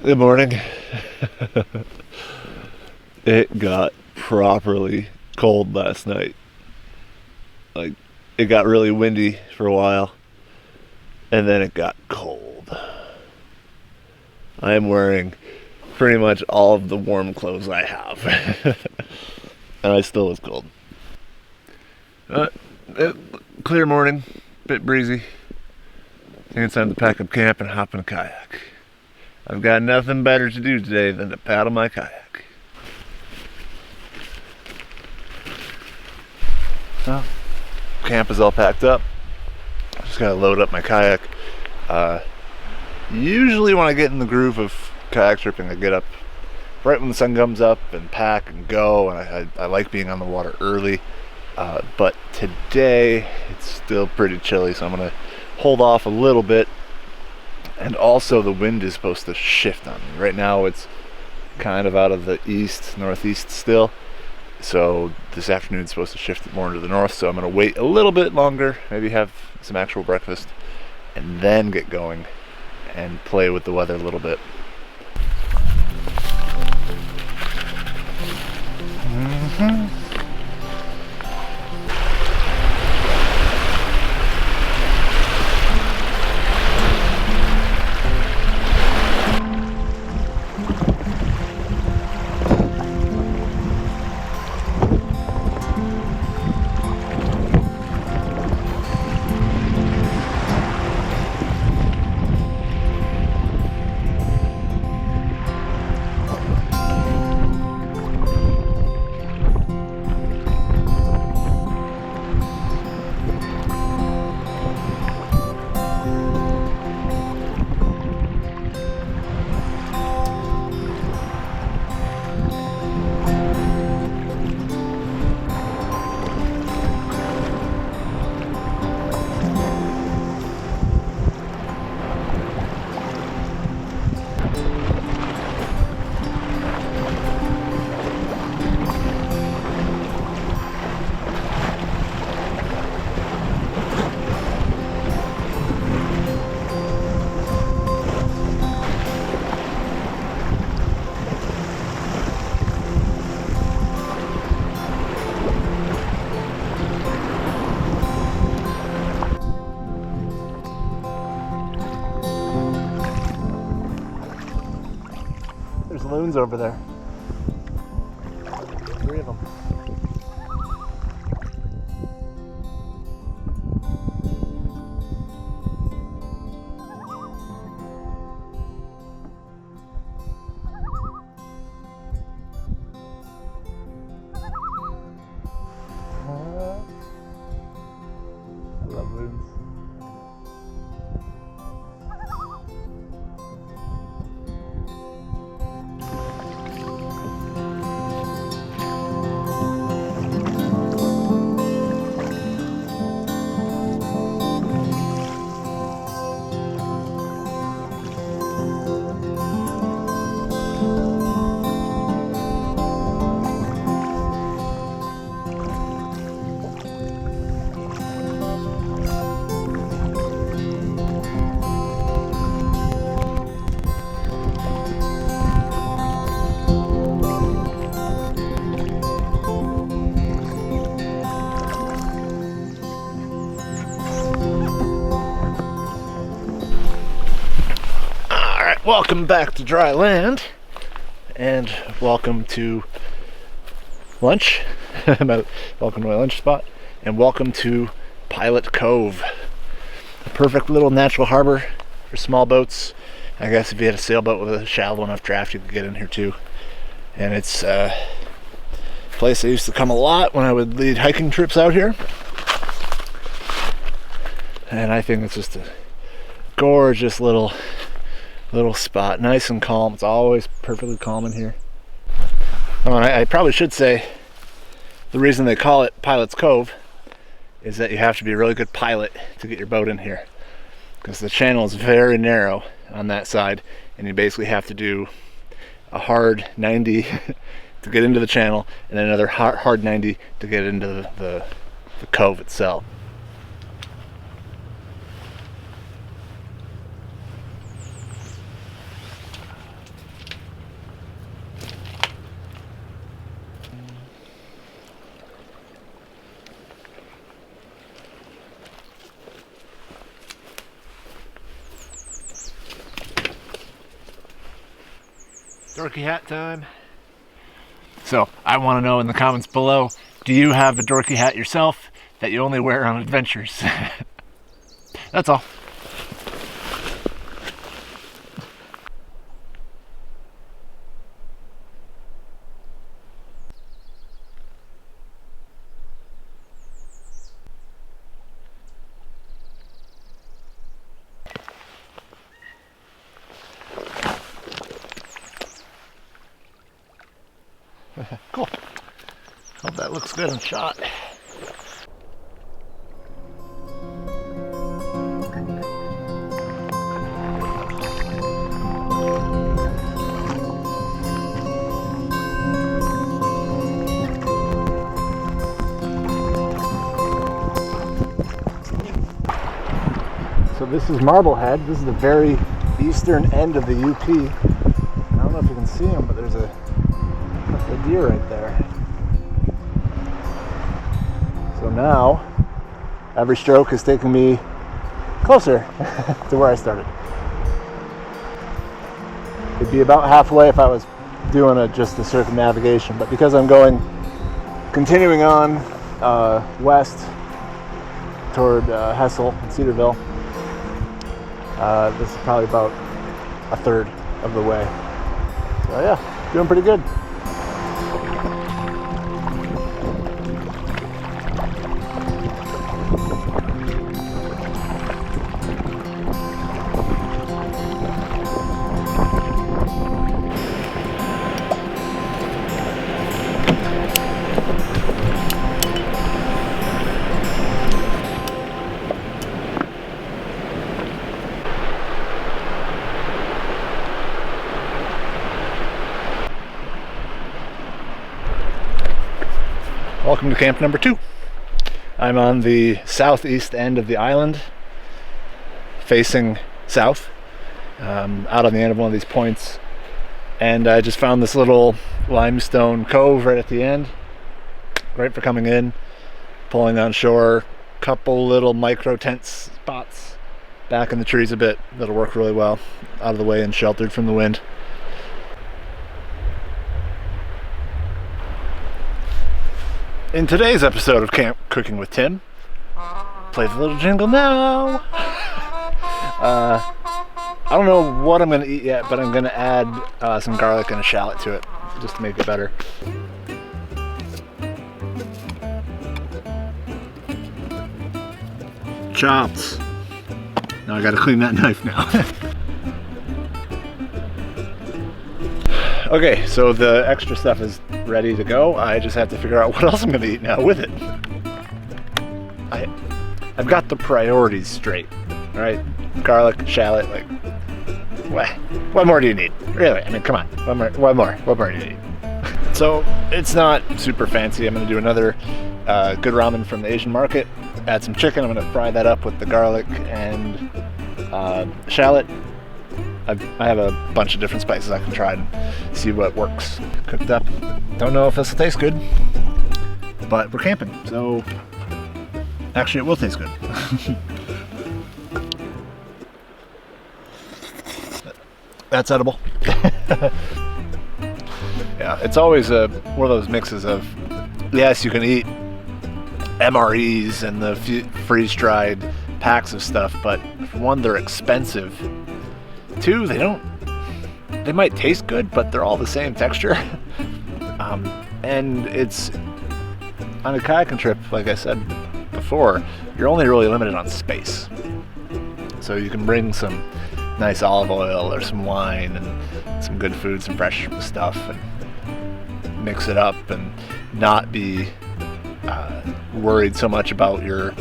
Good morning. It got properly cold last night. Like, it got really windy for a while, and then it got cold. I am wearing pretty much all of the warm clothes I have, and I still was cold. Clear morning, bit breezy. I think it's time to pack up camp and hop in a kayak. I've got nothing better to do today than to paddle my kayak. Well, camp is all packed up. I just gotta load up my kayak. Usually when I get in the groove of kayak tripping, I get up right when the sun comes up and pack and go, and I like being on the water early. But today it's still pretty chilly, so I'm gonna hold off a little bit. And also the wind is supposed to shift on me. Right now it's kind of out of the northeast still. So this afternoon it's supposed to shift it more into the north. So I'm going to wait a little bit longer, maybe have some actual breakfast, and then get going and play with the weather a little bit. There's loons over there. 3 of them. I love loons. Welcome back to dry land, and welcome to lunch. Welcome to my lunch spot, and welcome to Pilot Cove, a perfect little natural harbor for small boats. I guess if you had a sailboat with a shallow enough draft, you could get in here too. And it's a place I used to come a lot when I would lead hiking trips out here, and I think it's just a gorgeous little spot, nice and calm. It's always perfectly calm in here. Oh, and I probably should say the reason they call it Pilot's Cove is that you have to be a really good pilot to get your boat in here, because the channel is very narrow on that side, and you basically have to do a hard 90 to get into the channel, and then another hard 90 to get into the cove itself. Dorky hat time. So, I want to know in the comments below, do you have a dorky hat yourself that you only wear on adventures? That's all. Cool. Hope that looks good in shot. So this is Marblehead. This is the very eastern end of the UP. I don't know if you can see them, but there's a deer right there. So now every stroke is taking me closer to where I started. It'd be about halfway if I was doing just a circumnavigation, but because I'm continuing on west toward Hessel and Cedarville, this is probably about a third of the way. So yeah, doing pretty good. Welcome to camp number 2. I'm on the southeast end of the island, facing south, out on the end of one of these points. And I just found this little limestone cove right at the end. Great for coming in, pulling on shore, couple little micro tent spots back in the trees a bit. That'll work really well, out of the way and sheltered from the wind. In today's episode of Camp Cooking with Tim, play the little jingle now. I don't know what I'm going to eat yet, but I'm going to add some garlic and a shallot to it, just to make it better. Chopped. Now I got to clean that knife now. Okay, so the extra stuff is ready to go. I just have to figure out what else I'm going to eat now with it. I've got the priorities straight, all right? Garlic, shallot, like, what more do you need? Really, I mean, come on, what more do you need? So, it's not super fancy. I'm going to do another good ramen from the Asian market, add some chicken. I'm going to fry that up with the garlic and shallot. I have a bunch of different spices I can try and see what works cooked up. Don't know if this will taste good, but we're camping, so actually it will taste good. That's edible. Yeah, it's always one of those mixes of, yes, you can eat MREs and the freeze-dried packs of stuff, but for one, they're expensive. Two, they might taste good, but they're all the same texture. And it's, on a kayaking trip, like I said before, you're only really limited on space. So you can bring some nice olive oil or some wine and some good food, some fresh stuff, and mix it up and not be worried so much about your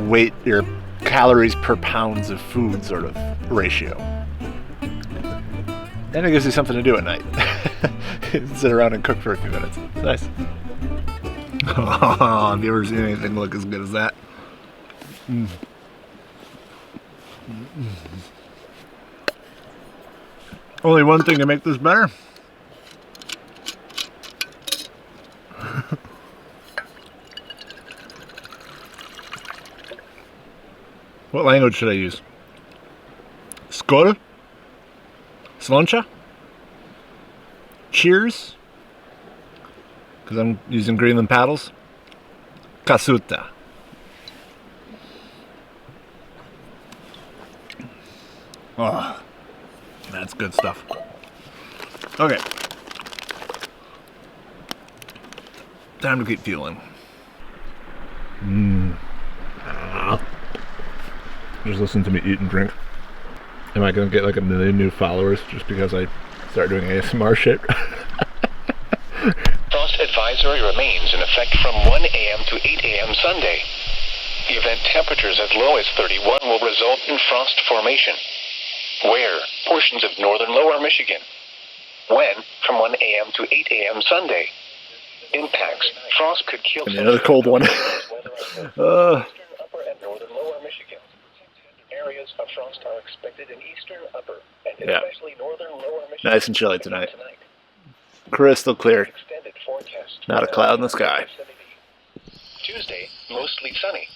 weight, your calories per pounds of food sort of ratio. And it gives you something to do at night. Sit around and cook for a few minutes. It's nice. Oh, have you ever seen anything look as good as that? Mm. Only one thing to make this better. What language should I use? Skål? Sluncha? cheers, because I'm using Greenland paddles. Kasuta. Oh, that's good stuff. Okay. Time to keep fueling. Just listen to me eat and drink. Am I gonna get like 1 million new followers just because I start doing ASMR shit? Frost advisory remains in effect from 1 a.m. to 8 a.m. Sunday. Event temperatures as low as 31 will result in frost formation. Where? Portions of northern lower Michigan. When? From 1 a.m. to 8 a.m. Sunday. Impacts. Frost could kill And another cold one. Eastern, upper, and northern lower Michigan. Areas of frost are expected in eastern, upper, and especially northern lower Michigan. Nice and chilly tonight. Crystal clear. Extended forecast. Not a cloud in the sky. Tuesday, mostly sunny.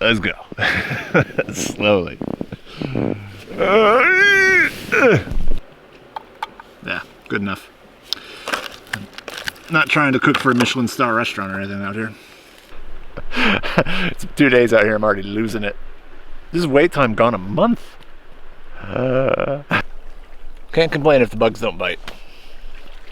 Let's go. Slowly. Yeah, good enough. Not trying to cook for a Michelin star restaurant or anything out here. It's 2 days out here, I'm already losing it. This is wait time gone a month. Can't complain if the bugs don't bite.